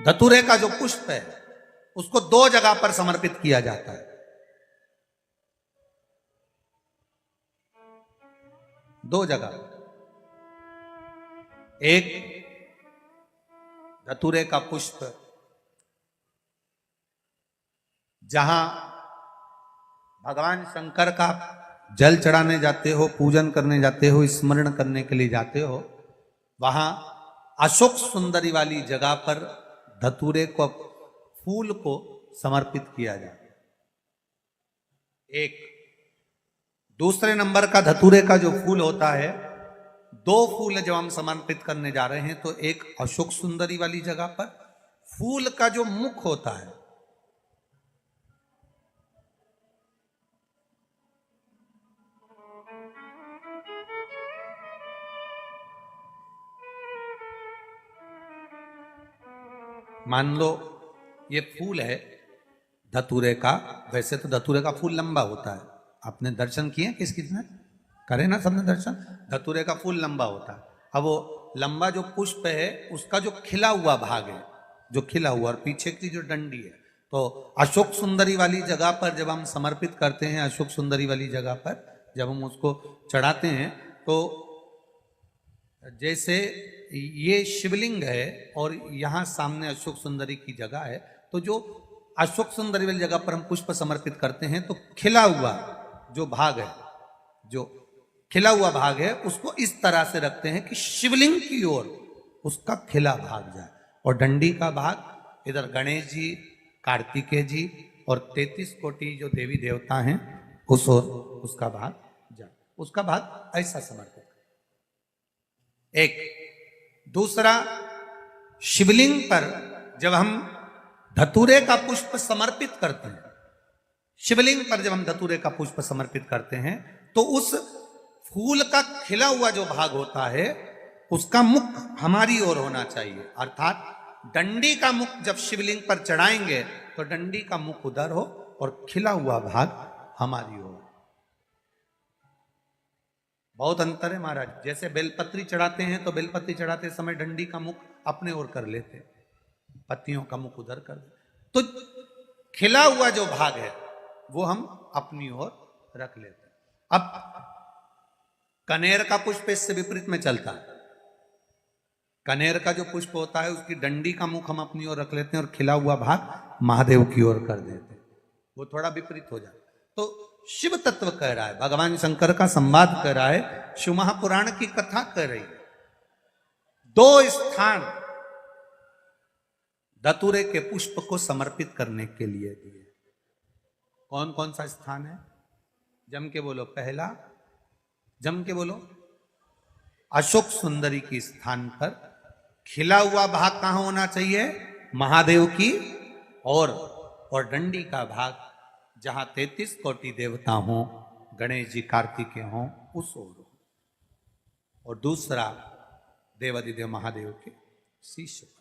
धतूरे का जो पुष्प है उसको दो जगह पर समर्पित किया जाता है। दो जगह, एक धतूरे का पुष्प जहां भगवान शंकर का जल चढ़ाने जाते हो, पूजन करने जाते हो, स्मरण करने के लिए जाते हो, वहां अशोक सुंदरी वाली जगह पर धतूरे को, फूल को समर्पित किया जाता है। एक दूसरे नंबर का धतूरे का जो फूल होता है, दो फूल जब हम समर्पित करने जा रहे हैं तो एक अशोक सुंदरी वाली जगह पर, फूल का जो मुख होता है मान लो ये फूल है धतूरे का, वैसे तो धतूरे का फूल लंबा होता है, आपने दर्शन किए किस किसने करे ना, सबने दर्शन। धतूरे का फूल लंबा होता है। अब वो लंबा जो पुष्प है उसका जो खिला हुआ भाग है, जो खिला हुआ, और पीछे की जो डंडी है, तो अशोक सुंदरी वाली जगह पर जब हम समर्पित करते हैं, अशोक सुंदरी वाली जगह पर जब हम उसको चढ़ाते हैं, तो जैसे ये शिवलिंग है और यहाँ सामने अशोक सुंदरी की जगह है, तो जो अशोक सुंदरी वाली जगह पर हम पुष्प समर्पित करते हैं तो खिला हुआ जो भाग है, जो खिला हुआ भाग है, उसको इस तरह से रखते हैं कि शिवलिंग की ओर उसका खिला भाग जाए, और डंडी का भाग इधर गणेश जी, कार्तिकेय जी और 33 कोटि जो देवी देवता हैं उस ओर उसका भाग जाए, उसका भाग ऐसा समर्पित। एक दूसरा, शिवलिंग पर जब हम धतूरे का पुष्प समर्पित करते हैं, शिवलिंग पर जब हम धतूरे का पुष्प समर्पित करते हैं तो उस फूल का खिला हुआ जो भाग होता है उसका मुख हमारी ओर होना चाहिए, अर्थात डंडी का मुख जब शिवलिंग पर चढ़ाएंगे तो डंडी का मुख उधर हो और खिला हुआ भाग हमारी ओर। बहुत अंतर है महाराज। जैसे बेलपत्री चढ़ाते हैं तो बेलपत्री चढ़ाते समय डंडी का मुख अपने ओर कर लेते, पत्तियों का मुख उधर कर देते, तो खिला हुआ जो भाग है वो हम अपनी ओर रख लेते हैं। अब कनेर का पुष्प इससे विपरीत में चलता है। कनेर का जो पुष्प होता है उसकी डंडी का मुख हम अपनी ओर रख लेते हैं और खिला हुआ भाग महादेव की ओर कर देते हैं, वो थोड़ा विपरीत हो जाता है। तो शिव तत्व कह रहा है, भगवान शंकर का संवाद कर रहा है, शिव महापुराण की कथा कर रही है। दो स्थान धतूरे के पुष्प को समर्पित करने के लिए दिए। कौन कौन सा स्थान है? जम के बोलो। पहला, जम के बोलो, अशोक सुंदरी के स्थान पर खिला हुआ भाग कहां होना चाहिए? महादेव की और डंडी का भाग जहां 33 कोटि देवता हों, गणेश जी, कार्तिकेय हों, उस ओर हो। और दूसरा, देवाधिदेव महादेव के शीश पर।